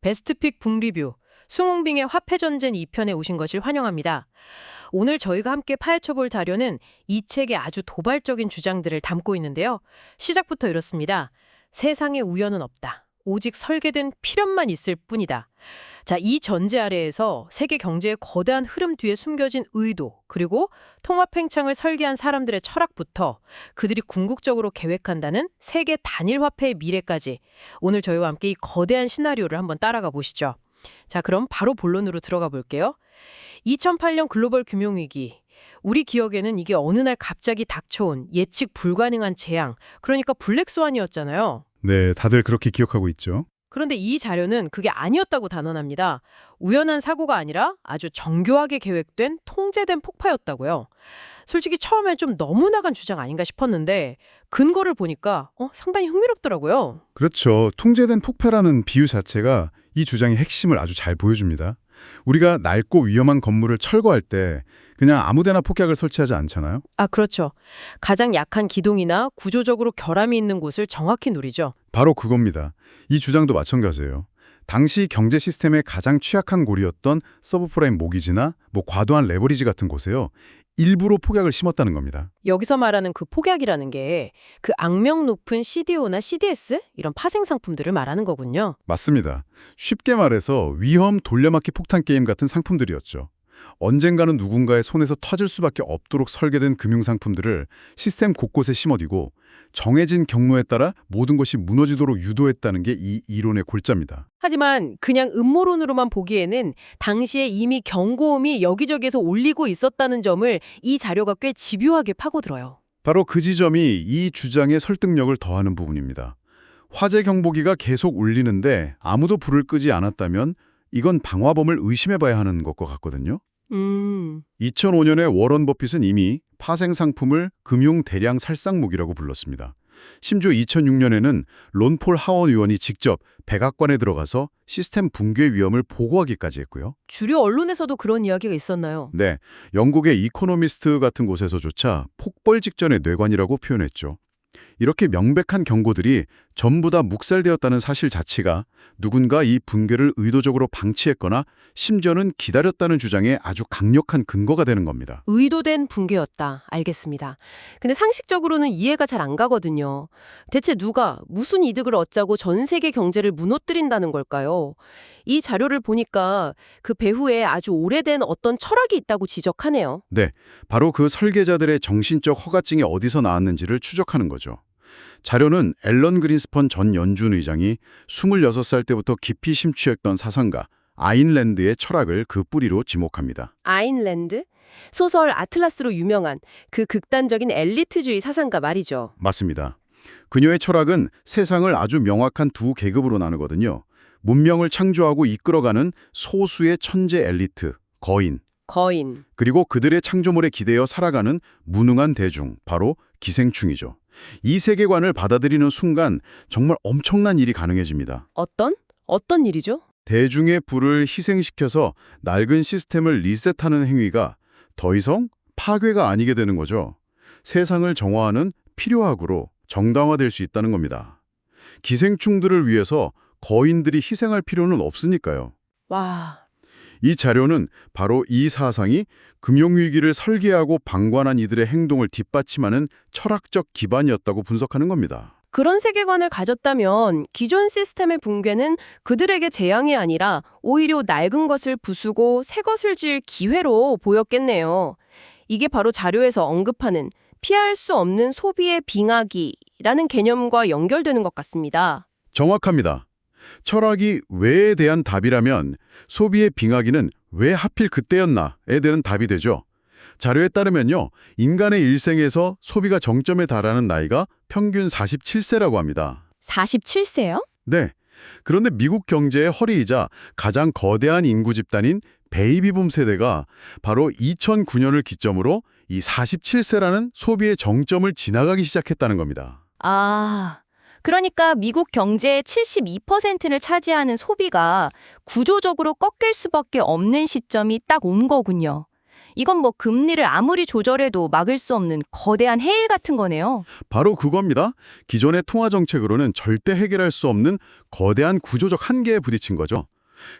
베스트픽 북리뷰, 수뭉빙의 화폐전쟁 2편에 오신 것을 환영합니다. 오늘 저희가 함께 파헤쳐볼 자료는 이 책의 아주 도발적인 주장들을 담고 있는데요. 시작부터 이렇습니다. 세상에 우연은 없다. 오직 설계된 필연만 있을 뿐이다. 자, 이 전제 아래에서 세계 경제의 거대한 흐름 뒤에 숨겨진 의도, 그리고 통합팽창을 설계한 사람들의 철학부터 그들이 궁극적으로 계획한다는 세계 단일 화폐의 미래까지 오늘 저희와 함께 이 거대한 시나리오를 한번 따라가 보시죠. 자, 그럼 바로 본론으로 들어가 볼게요. 2008년 글로벌 금융위기. 우리 기억에는 이게 어느 날 갑자기 닥쳐온 예측 불가능한 재앙, 그러니까 블랙스완이었잖아요. 네, 다들 그렇게 기억하고 있죠. 그런데 이 자료는 그게 아니었다고 단언합니다. 우연한 사고가 아니라 아주 정교하게 계획된 통제된 폭파였다고요. 솔직히 처음엔 좀 너무 나간 주장 아닌가 싶었는데 근거를 보니까 상당히 흥미롭더라고요. 그렇죠. 통제된 폭파라는 비유 자체가 이 주장의 핵심을 아주 잘 보여줍니다. 우리가 낡고 위험한 건물을 철거할 때 그냥 아무데나 폭약을 설치하지 않잖아요. 아, 그렇죠. 가장 약한 기둥이나 구조적으로 결함이 있는 곳을 정확히 누리죠. 바로 그겁니다. 이 주장도 마찬가지예요. 당시 경제 시스템의 가장 취약한 고리였던 서브프라임 모기지나 과도한 레버리지 같은 곳에요. 일부러 폭약을 심었다는 겁니다. 여기서 말하는 그 폭약이라는 게 그 악명 높은 CDO나 CDS? 이런 파생 상품들을 말하는 거군요. 맞습니다. 쉽게 말해서 위험 돌려막기 폭탄 게임 같은 상품들이었죠. 언젠가는 누군가의 손에서 터질 수밖에 없도록 설계된 금융상품들을 시스템 곳곳에 심어두고 정해진 경로에 따라 모든 것이 무너지도록 유도했다는 게 이 이론의 골자입니다. 하지만 그냥 음모론으로만 보기에는 당시에 이미 경고음이 여기저기에서 울리고 있었다는 점을 이 자료가 꽤 집요하게 파고들어요. 바로 그 지점이 이 주장의 설득력을 더하는 부분입니다. 화재 경보기가 계속 울리는데 아무도 불을 끄지 않았다면 이건 방화범을 의심해봐야 하는 것과 같거든요. 2005년에 워런 버핏은 이미 파생 상품을 금융 대량 살상 무기라고 불렀습니다. 심지어 2006년에는 론폴 하원 의원이 직접 백악관에 들어가서 시스템 붕괴 위험을 보고하기까지 했고요. 주류 언론에서도 그런 이야기가 있었나요? 네, 영국의 이코노미스트 같은 곳에서조차 폭벌 직전의 뇌관이라고 표현했죠. 이렇게 명백한 경고들이 전부 다 묵살되었다는 사실 자체가 누군가 이 붕괴를 의도적으로 방치했거나 심지어는 기다렸다는 주장에 아주 강력한 근거가 되는 겁니다. 의도된 붕괴였다. 알겠습니다. 근데 상식적으로는 이해가 잘 안 가거든요. 대체 누가 무슨 이득을 얻자고 전 세계 경제를 무너뜨린다는 걸까요? 이 자료를 보니까 그 배후에 아주 오래된 어떤 철학이 있다고 지적하네요. 네, 바로 그 설계자들의 정신적 허가증이 어디서 나왔는지를 추적하는 거죠. 자료는 앨런 그린스펀 전 연준 의장이 26살 때부터 깊이 심취했던 사상가 아인랜드의 철학을 그 뿌리로 지목합니다. 아인랜드? 소설 아틀라스로 유명한 그 극단적인 엘리트주의 사상가 말이죠. 맞습니다. 그녀의 철학은 세상을 아주 명확한 두 계급으로 나누거든요. 문명을 창조하고 이끌어가는 소수의 천재 엘리트, 거인. 그리고 그들의 창조물에 기대어 살아가는 무능한 대중, 바로 기생충이죠. 이 세계관을 받아들이는 순간 정말 엄청난 일이 가능해집니다. 어떤 일이죠? 대중의 부를 희생시켜서 낡은 시스템을 리셋하는 행위가 더 이상 파괴가 아니게 되는 거죠. 세상을 정화하는 필요악으로 정당화될 수 있다는 겁니다. 기생충들을 위해서 거인들이 희생할 필요는 없으니까요. 와, 이 자료는 바로 이 사상이 금융위기를 설계하고 방관한 이들의 행동을 뒷받침하는 철학적 기반이었다고 분석하는 겁니다. 그런 세계관을 가졌다면 기존 시스템의 붕괴는 그들에게 재앙이 아니라 오히려 낡은 것을 부수고 새 것을 지을 기회로 보였겠네요. 이게 바로 자료에서 언급하는 피할 수 없는 소비의 빙하기라는 개념과 연결되는 것 같습니다. 정확합니다. 철학이 왜에 대한 답이라면 소비의 빙하기는 왜 하필 그때였나에 대한 답이 되죠. 자료에 따르면요, 인간의 일생에서 소비가 정점에 달하는 나이가 평균 47세라고 합니다. 47세요? 네. 그런데 미국 경제의 허리이자 가장 거대한 인구 집단인 베이비붐 세대가 바로 2009년을 기점으로 이 47세라는 소비의 정점을 지나가기 시작했다는 겁니다. 아, 그러니까 미국 경제의 72%를 차지하는 소비가 구조적으로 꺾일 수밖에 없는 시점이 딱 온 거군요. 이건 뭐 금리를 아무리 조절해도 막을 수 없는 거대한 해일 같은 거네요. 바로 그겁니다. 기존의 통화 정책으로는 절대 해결할 수 없는 거대한 구조적 한계에 부딪힌 거죠.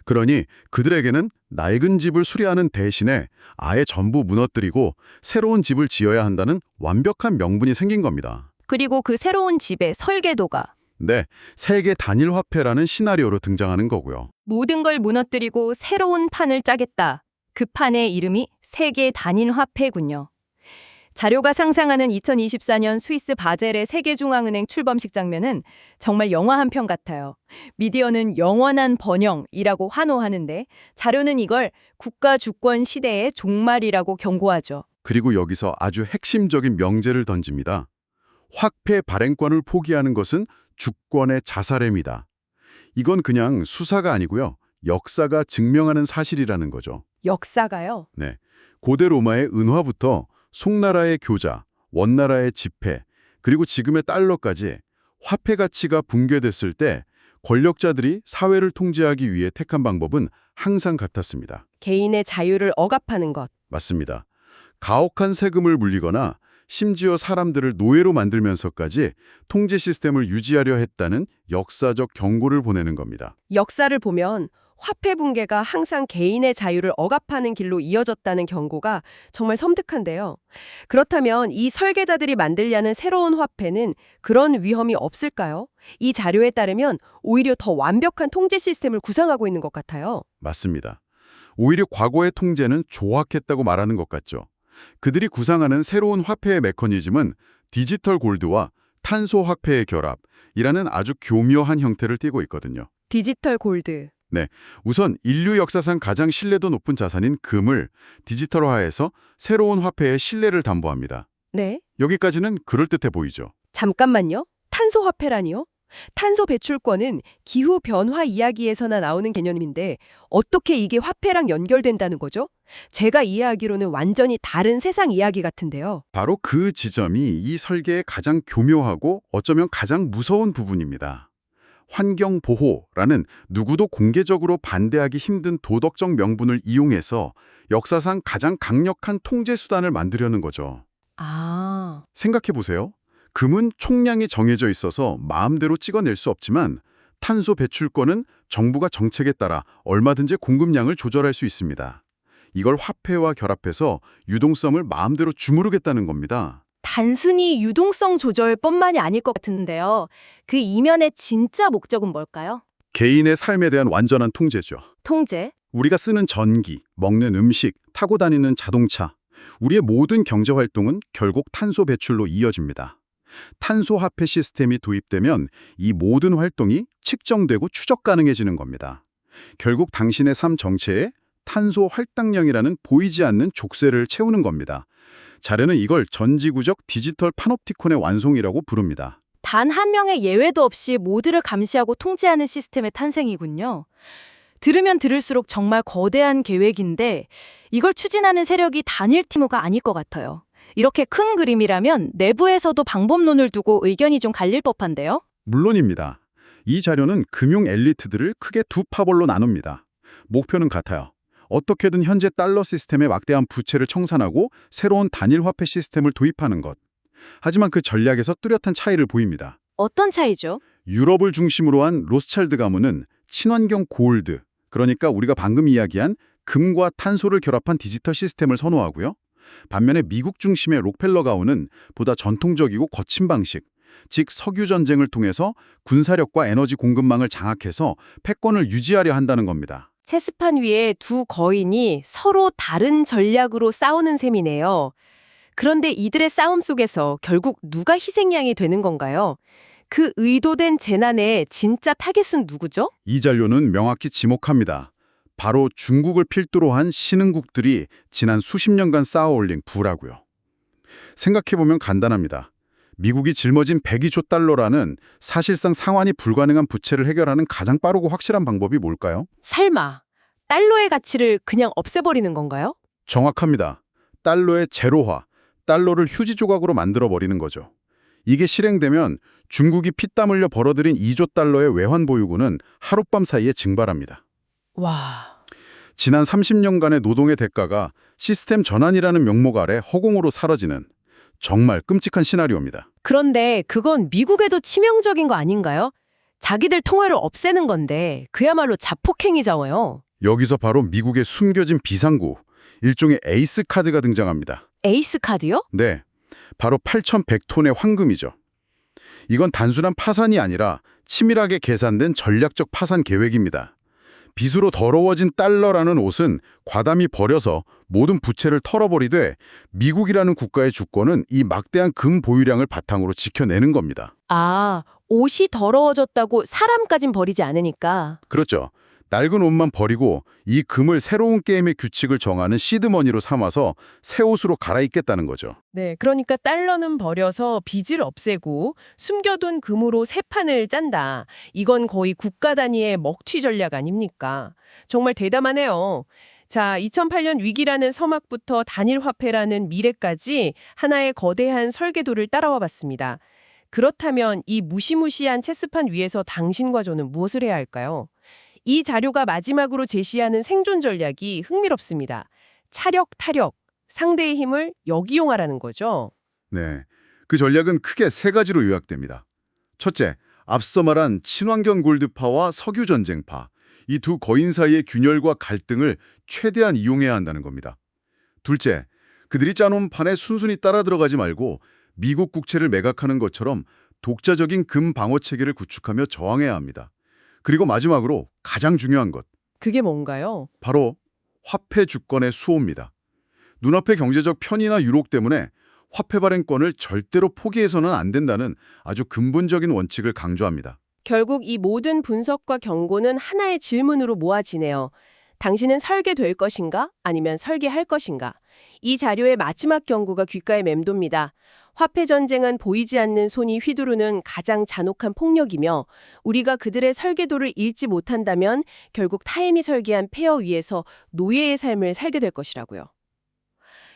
그러니 그들에게는 낡은 집을 수리하는 대신에 아예 전부 무너뜨리고 새로운 집을 지어야 한다는 완벽한 명분이 생긴 겁니다. 그리고 그 새로운 집의 설계도가 네, 세계 단일 화폐라는 시나리오로 등장하는 거고요. 모든 걸 무너뜨리고 새로운 판을 짜겠다. 그 판의 이름이 세계 단일 화폐군요. 자료가 상상하는 2024년 스위스 바젤의 세계중앙은행 출범식 장면은 정말 영화 한 편 같아요. 미디어는 영원한 번영이라고 환호하는데 자료는 이걸 국가 주권 시대의 종말이라고 경고하죠. 그리고 여기서 아주 핵심적인 명제를 던집니다. 화폐 발행권을 포기하는 것은 주권의 자살행위다. 이건 그냥 수사가 아니고요. 역사가 증명하는 사실이라는 거죠. 역사가요? 네, 고대 로마의 은화부터 송나라의 교자, 원나라의 지폐, 그리고 지금의 달러까지 화폐 가치가 붕괴됐을 때 권력자들이 사회를 통제하기 위해 택한 방법은 항상 같았습니다. 개인의 자유를 억압하는 것. 맞습니다. 가혹한 세금을 물리거나 심지어 사람들을 노예로 만들면서까지 통제 시스템을 유지하려 했다는 역사적 경고를 보내는 겁니다. 역사를 보면 화폐 붕괴가 항상 개인의 자유를 억압하는 길로 이어졌다는 경고가 정말 섬뜩한데요. 그렇다면 이 설계자들이 만들려는 새로운 화폐는 그런 위험이 없을까요? 이 자료에 따르면 오히려 더 완벽한 통제 시스템을 구상하고 있는 것 같아요. 맞습니다. 오히려 과거의 통제는 조악했다고 말하는 것 같죠. 그들이 구상하는 새로운 화폐의 메커니즘은 디지털 골드와 탄소 화폐의 결합이라는 아주 교묘한 형태를 띠고 있거든요. 디지털 골드. 우선 인류 역사상 가장 신뢰도 높은 자산인 금을 디지털화해서 새로운 화폐의 신뢰를 담보합니다. 네. 여기까지는 그럴듯해 보이죠. 잠깐만요. 탄소 화폐라니요? 탄소 배출권은 기후 변화 이야기에서나 나오는 개념인데 어떻게 이게 화폐랑 연결된다는 거죠? 제가 이해하기로는 완전히 다른 세상 이야기 같은데요. 바로 그 지점이 이 설계의 가장 교묘하고 어쩌면 가장 무서운 부분입니다. 환경보호라는 누구도 공개적으로 반대하기 힘든 도덕적 명분을 이용해서 역사상 가장 강력한 통제 수단을 만들려는 거죠. 아, 생각해보세요. 금은 총량이 정해져 있어서 마음대로 찍어낼 수 없지만 탄소 배출권은 정부가 정책에 따라 얼마든지 공급량을 조절할 수 있습니다. 이걸 화폐와 결합해서 유동성을 마음대로 주무르겠다는 겁니다. 단순히 유동성 조절뿐만이 아닐 것 같은데요. 그 이면의 진짜 목적은 뭘까요? 개인의 삶에 대한 완전한 통제죠. 통제? 우리가 쓰는 전기, 먹는 음식, 타고 다니는 자동차, 우리의 모든 경제활동은 결국 탄소 배출로 이어집니다. 탄소 화폐 시스템이 도입되면 이 모든 활동이 측정되고 추적 가능해지는 겁니다. 결국 당신의 삶 전체에 탄소 할당량이라는 보이지 않는 족쇄를 채우는 겁니다. 자료는 이걸 전지구적 디지털 파놉티콘의 완성이라고 부릅니다. 단 한 명의 예외도 없이 모두를 감시하고 통제하는 시스템의 탄생이군요. 들으면 들을수록 정말 거대한 계획인데 이걸 추진하는 세력이 단일 팀워크가 아닐 것 같아요. 이렇게 큰 그림이라면 내부에서도 방법론을 두고 의견이 좀 갈릴 법한데요? 물론입니다. 이 자료는 금융 엘리트들을 크게 두 파벌로 나눕니다. 목표는 같아요. 어떻게든 현재 달러 시스템의 막대한 부채를 청산하고 새로운 단일 화폐 시스템을 도입하는 것. 하지만 그 전략에서 뚜렷한 차이를 보입니다. 어떤 차이죠? 유럽을 중심으로 한 로스차일드 가문은 친환경 골드, 그러니까 우리가 방금 이야기한 금과 탄소를 결합한 디지털 시스템을 선호하고요. 반면에 미국 중심의 록펠러 가문은 보다 전통적이고 거친 방식, 즉 석유 전쟁을 통해서 군사력과 에너지 공급망을 장악해서 패권을 유지하려 한다는 겁니다. 체스판 위에 두 거인이 서로 다른 전략으로 싸우는 셈이네요. 그런데 이들의 싸움 속에서 결국 누가 희생양이 되는 건가요? 그 의도된 재난의 진짜 타겟은 누구죠? 이 잔료는 명확히 지목합니다. 바로 중국을 필두로 한 신흥국들이 지난 수십 년간 쌓아올린 부라고요. 생각해보면 간단합니다. 미국이 짊어진 102조 달러라는 사실상 상환이 불가능한 부채를 해결하는 가장 빠르고 확실한 방법이 뭘까요? 설마 달러의 가치를 그냥 없애버리는 건가요? 정확합니다. 달러의 제로화, 달러를 휴지 조각으로 만들어버리는 거죠. 이게 실행되면 중국이 피땀 흘려 벌어들인 2조 달러의 외환 보유고는 하룻밤 사이에 증발합니다. 와, 지난 30년간의 노동의 대가가 시스템 전환이라는 명목 아래 허공으로 사라지는 정말 끔찍한 시나리오입니다. 그런데 그건 미국에도 치명적인 거 아닌가요? 자기들 통화를 없애는 건데 그야말로 자폭행위잖아요. 여기서 바로 미국의 숨겨진 비상구, 일종의 에이스 카드가 등장합니다. 에이스 카드요? 네, 바로 8,100톤의 황금이죠. 이건 단순한 파산이 아니라 치밀하게 계산된 전략적 파산 계획입니다. 빚으로 더러워진 달러라는 옷은 과다히 버려서 모든 부채를 털어버리되 미국이라는 국가의 주권은 이 막대한 금 보유량을 바탕으로 지켜내는 겁니다. 아, 옷이 더러워졌다고 사람까진 버리지 않으니까. 그렇죠. 낡은 옷만 버리고 이 금을 새로운 게임의 규칙을 정하는 시드머니로 삼아서 새 옷으로 갈아입겠다는 거죠. 네, 그러니까 달러는 버려서 빚을 없애고 숨겨둔 금으로 새 판을 짠다. 이건 거의 국가 단위의 먹튀 전략 아닙니까? 정말 대담하네요. 자, 2008년 위기라는 서막부터 단일 화폐라는 미래까지 하나의 거대한 설계도를 따라와 봤습니다. 그렇다면 이 무시무시한 체스판 위에서 당신과 저는 무엇을 해야 할까요? 이 자료가 마지막으로 제시하는 생존 전략이 흥미롭습니다. 차력, 타력, 상대의 힘을 역이용하라는 거죠. 네, 그 전략은 크게 세 가지로 요약됩니다. 첫째, 앞서 말한 친환경 골드파와 석유 전쟁파, 이 두 거인 사이의 균열과 갈등을 최대한 이용해야 한다는 겁니다. 둘째, 그들이 짜놓은 판에 순순히 따라 들어가지 말고 미국 국채를 매각하는 것처럼 독자적인 금 방어 체계를 구축하며 저항해야 합니다. 그리고 마지막으로 가장 중요한 것, 그게 뭔가요? 바로 화폐 주권의 수호입니다. 눈앞의 경제적 편의나 유록 때문에 화폐 발행권을 절대로 포기해서는 안 된다는 아주 근본적인 원칙을 강조합니다. 결국 이 모든 분석과 경고는 하나의 질문으로 모아지네요. 당신은 설계될 것인가? 아니면 설계할 것인가? 이 자료의 마지막 경고가 귓가에 맴돕니다. 화폐 전쟁은 보이지 않는 손이 휘두르는 가장 잔혹한 폭력이며 우리가 그들의 설계도를 읽지 못한다면 결국 타임이 설계한 폐허 위에서 노예의 삶을 살게 될 것이라고요.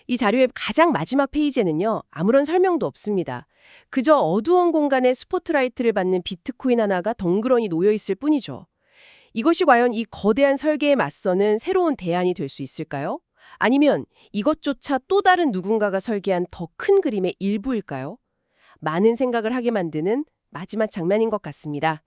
이 자료의 가장 마지막 페이지에는요, 아무런 설명도 없습니다. 그저 어두운 공간에 스포트라이트를 받는 비트코인 하나가 덩그러니 놓여 있을 뿐이죠. 이것이 과연 이 거대한 설계에 맞서는 새로운 대안이 될 수 있을까요? 아니면 이것조차 또 다른 누군가가 설계한 더 큰 그림의 일부일까요? 많은 생각을 하게 만드는 마지막 장면인 것 같습니다.